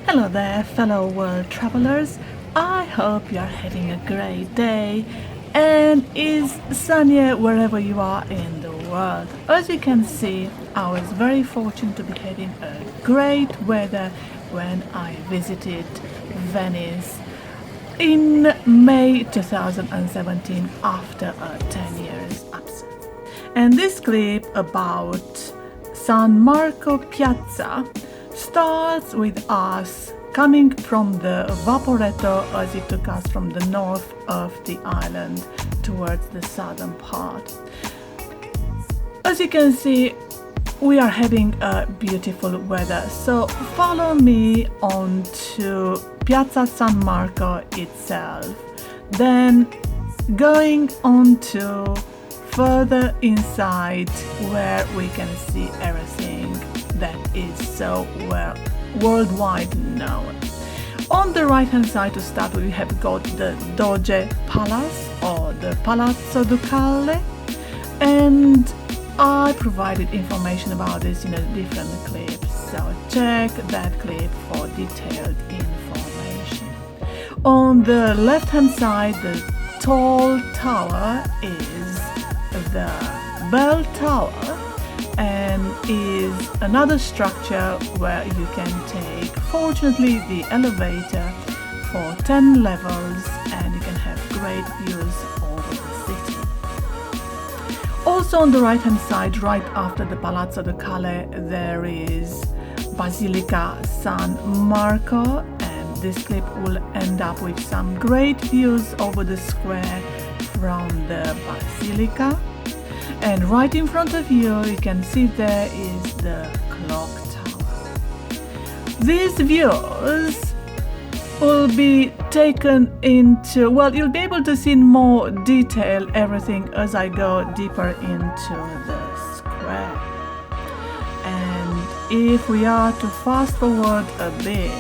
Hello there, fellow world travelers. I hope you are having a great day and is sunny wherever you are in the world. As you can see, I was very fortunate to be having a great weather when I visited Venice in May 2017 after a 10 years absence. And this clip about San Marco Piazza starts with us coming from the Vaporetto as it took us from the north of the island towards the southern part. As you can see, we are having a beautiful weather, so follow me on to Piazza San Marco itself, then going on to further inside where we can see everything that is so well worldwide known. On the right hand side to start we have got the Doge Palace or the Palazzo Ducale, and I provided information about this in a different clip, so check that clip for detailed information. On the left hand side, the tall tower is the bell tower and is another structure where you can take, fortunately, the elevator for 10 levels and you can have great views over the city. Also on the right hand side, right after the Palazzo Ducale, there is Basilica San Marco, and this clip will end up with some great views over the square from the Basilica. And right in front of you, you can see there is the clock tower. These views will be taken into, well, you'll be able to see in more detail everything as I go deeper into the square. And if we are to fast forward a bit,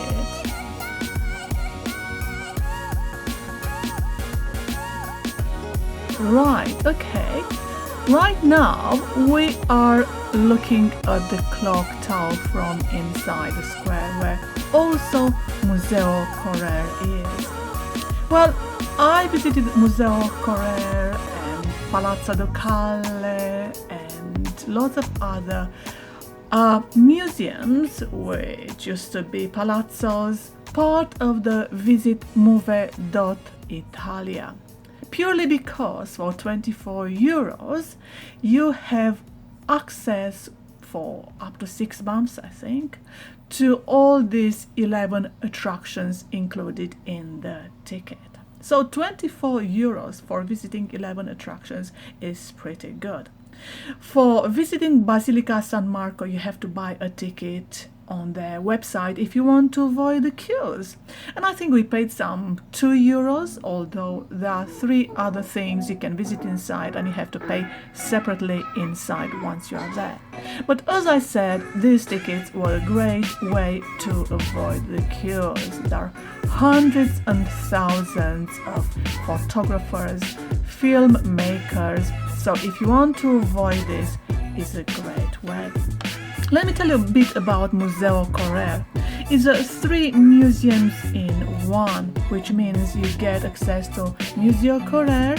right, okay. Right now we are looking at the clock tower from inside the square where also Museo Correr is. Well, I visited Museo Correr and Palazzo Ducale and lots of other museums which used to be palazzos, part of the Visit Move.Italia. Purely because for 24 euros you have access for up to 6 months, I think, to all these 11 attractions included in the ticket. So 24 euros for visiting 11 attractions is pretty good. For visiting Basilica San Marco, you have to buy a ticket on their website if you want to avoid the queues. And I think we paid some 2 euros, although there are 3 other things you can visit inside and you have to pay separately inside once you are there. But as I said, these tickets were a great way to avoid the queues. There are hundreds and thousands of photographers, filmmakers, so if you want to avoid this, it's a great way. Let me tell you a bit about Museo Correr. It's 3 museums in one, which means you get access to Museo Correr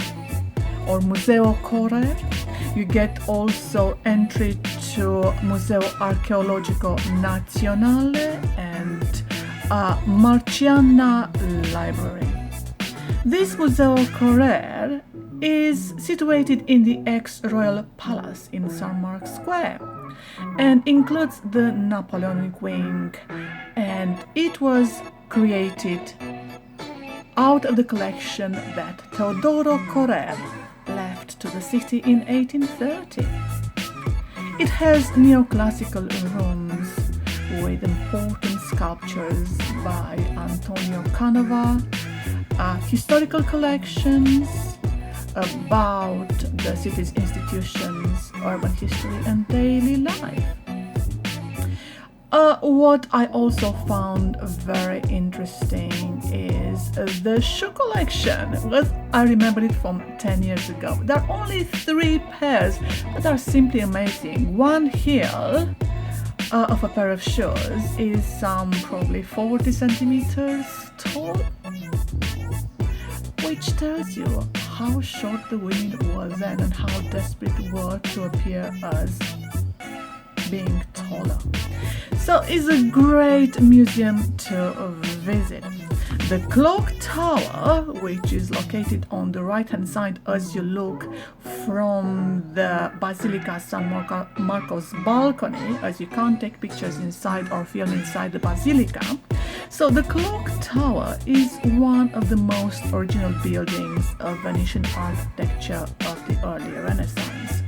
or Museo Correr. You get also entry to Museo Archaeologico Nazionale and Marciana Library. This Museo Correr is situated in the ex-royal palace in San Marco Square and includes the Napoleonic wing, and it was created out of the collection that Teodoro Correr left to the city in 1830. It has neoclassical rooms with important sculptures by Antonio Canova, historical collections about the city's institutions, urban history and daily life. What I also found very interesting is the shoe collection. Well, I remember it from 10 years ago. There are only 3 pairs that are simply amazing. One heel of a pair of shoes is probably 40 centimeters tall, which tells you how short the women were then and how desperate they were to appear as being taller. So it's a great museum to visit. The clock tower, which is located on the right hand side as you look from the Basilica San Marco's balcony, as you can't take pictures inside or film inside the basilica. So the clock tower is one of the most original buildings of Venetian architecture of the early Renaissance.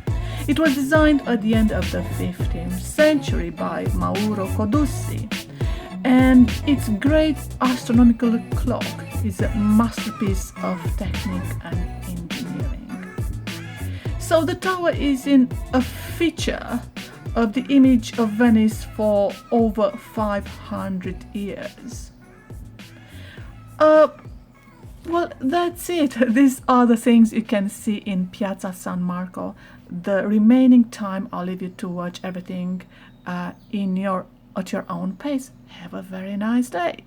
It was designed at the end of the 15th century by Mauro Codussi, and its great astronomical clock is a masterpiece of technique and engineering. So the tower is in a feature of the image of Venice for over 500 years. Well, that's it. These are the things you can see in Piazza San Marco. The remaining time I'll leave you to watch everything at your own pace. Have a very nice day.